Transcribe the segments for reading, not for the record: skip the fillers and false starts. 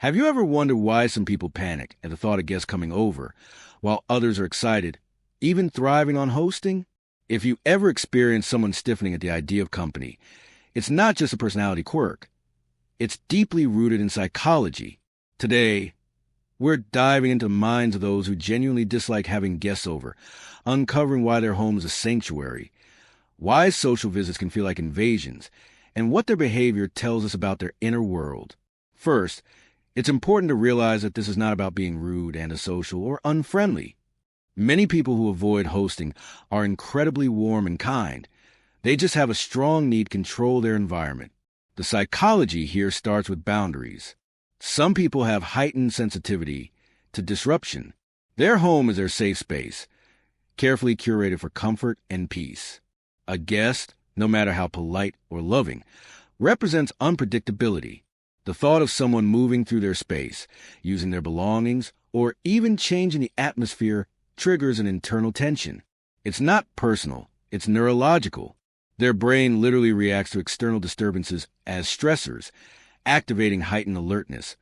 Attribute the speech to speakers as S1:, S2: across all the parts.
S1: Have you ever wondered why some people panic at the thought of guests coming over, while others are excited, even thriving on hosting? If you ever experienced someone stiffening at the idea of company, it's not just a personality quirk. It's deeply rooted in psychology. Today, we're diving into the minds of those who genuinely dislike having guests over, uncovering why their home is a sanctuary, why social visits can feel like invasions, and what their behavior tells us about their inner world. First, it's important to realize that this is not about being rude, antisocial, or unfriendly. Many people who avoid hosting are incredibly warm and kind. They just have a strong need to control their environment. The psychology here starts with boundaries. Some people have heightened sensitivity to disruption. Their home is their safe space, carefully curated for comfort and peace. A guest, no matter how polite or loving, represents unpredictability. The thought of someone moving through their space, using their belongings, or even changing the atmosphere triggers an internal tension. It's not personal, it's neurological. Their brain literally reacts to external disturbances as stressors, activating heightened alertness,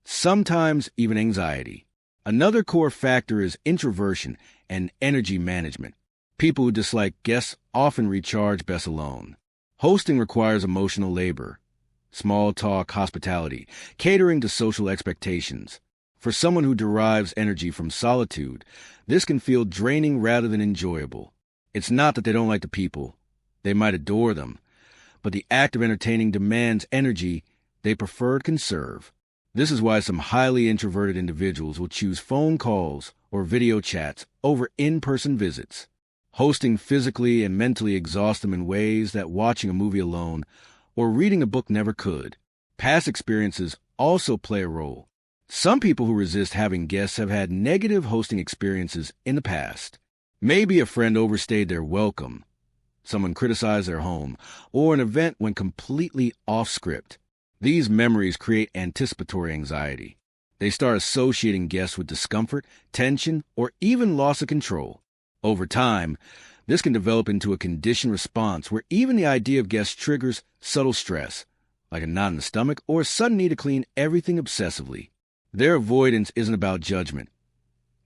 S1: sometimes even anxiety. Another core factor is introversion and energy management. People who dislike guests often recharge best alone. Hosting requires emotional labor, small talk, hospitality, catering to social expectations. For someone who derives energy from solitude, this can feel draining rather than enjoyable. It's not that they don't like the people. They might adore them. But the act of entertaining demands energy they prefer to conserve. This is why some highly introverted individuals will choose phone calls or video chats over in-person visits. Hosting physically and mentally exhausts them in ways that watching a movie alone or reading a book never could. Past experiences also play a role. Some people who resist having guests have had negative hosting experiences in the past. Maybe a friend overstayed their welcome, someone criticized their home, or an event went completely off script. These memories create anticipatory anxiety. They start associating guests with discomfort, tension, or even loss of control. Over time, this can develop into a conditioned response where even the idea of guests triggers subtle stress, like a knot in the stomach or a sudden need to clean everything obsessively. Their avoidance isn't about judgment.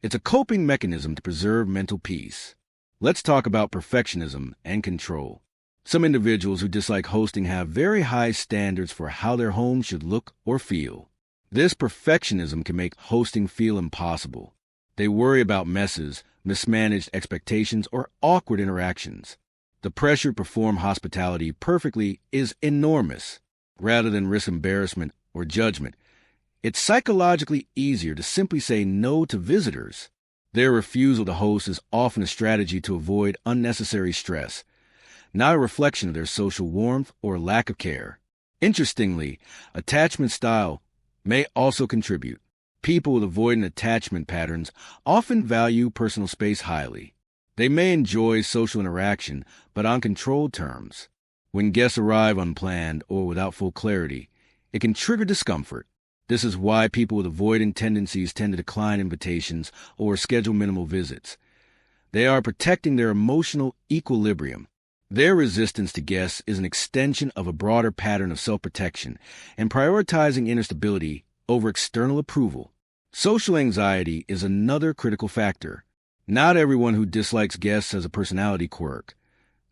S1: It's a coping mechanism to preserve mental peace. Let's talk about perfectionism and control. Some individuals who dislike hosting have very high standards for how their home should look or feel. This perfectionism can make hosting feel impossible. They worry about messes, mismanaged expectations, or awkward interactions. The pressure to perform hospitality perfectly is enormous. Rather than risk embarrassment or judgment, it's psychologically easier to simply say no to visitors. Their refusal to host is often a strategy to avoid unnecessary stress, not a reflection of their social warmth or lack of care. Interestingly, attachment style may also contribute. People with avoidant attachment patterns often value personal space highly. They may enjoy social interaction, but on controlled terms. When guests arrive unplanned or without full clarity, it can trigger discomfort. This is why people with avoidant tendencies tend to decline invitations or schedule minimal visits. They are protecting their emotional equilibrium. Their resistance to guests is an extension of a broader pattern of self-protection and prioritizing inner stability over external approval. Social anxiety is another critical factor. Not everyone who dislikes guests has a personality quirk.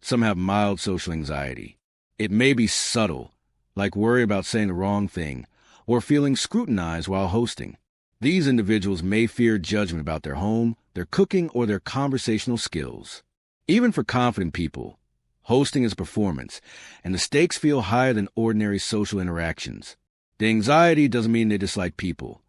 S1: Some have mild social anxiety. It may be subtle, like worry about saying the wrong thing, or feeling scrutinized while hosting. These individuals may fear judgment about their home, their cooking, or their conversational skills. Even for confident people, hosting is a performance, and the stakes feel higher than ordinary social interactions. The anxiety doesn't mean they dislike people.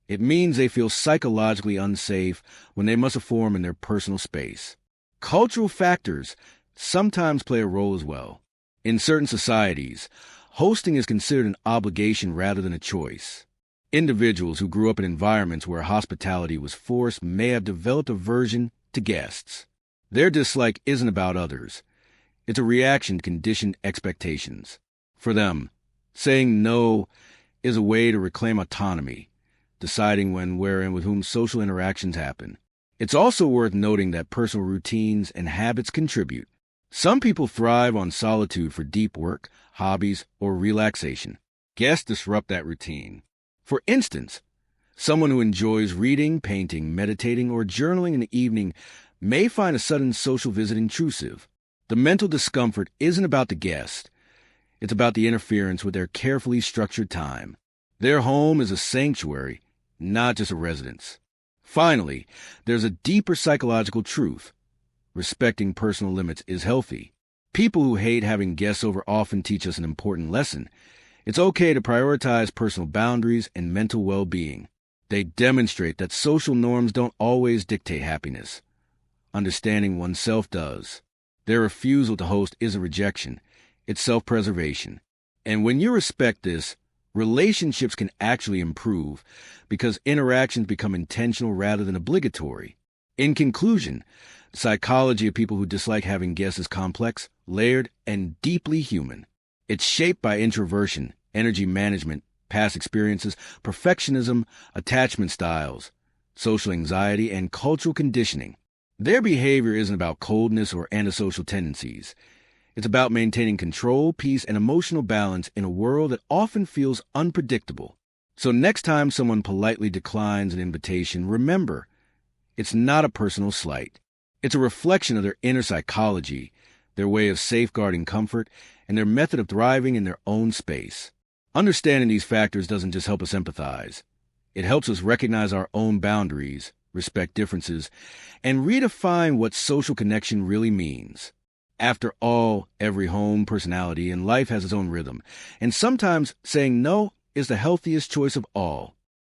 S1: It means they feel psychologically unsafe when they must perform in their personal space. Cultural factors sometimes play a role as well. In certain societies, hosting is considered an obligation rather than a choice. Individuals who grew up in environments where hospitality was forced may have developed aversion to guests. Their dislike isn't about others. It's a reaction to conditioned expectations. For them, saying no is a way to reclaim autonomy, deciding when, where, and with whom social interactions happen. It's also worth noting that personal routines and habits contribute. Some people thrive on solitude for deep work, hobbies, or relaxation. Guests disrupt that routine. For instance, someone who enjoys reading, painting, meditating, or journaling in the evening may find a sudden social visit intrusive. The mental discomfort isn't about the guest. It's about the interference with their carefully structured time. Their home is a sanctuary, not just a residence. Finally, there's a deeper psychological truth. Respecting personal limits is healthy. People who hate having guests over often teach us an important lesson. It's okay to prioritize personal boundaries and mental well-being. They demonstrate that social norms don't always dictate happiness. Understanding oneself does. Their refusal to host isn't rejection. It's self-preservation. And when you respect this, relationships can actually improve because interactions become intentional rather than obligatory. In conclusion, the psychology of people who dislike having guests is complex, layered, and deeply human. It's shaped by introversion, energy management, past experiences, perfectionism, attachment styles, social anxiety, and cultural conditioning. Their behavior isn't about coldness or antisocial tendencies. It's about maintaining control, peace, and emotional balance in a world that often feels unpredictable. So next time someone politely declines an invitation, remember, it's not a personal slight. It's a reflection of their inner psychology, their way of safeguarding comfort, and their method of thriving in their own space. Understanding these factors doesn't just help us empathize. It helps us recognize our own boundaries, respect differences, and redefine what social connection really means. After all, every home, personality, and life has its own rhythm, and sometimes saying no is the healthiest choice of all.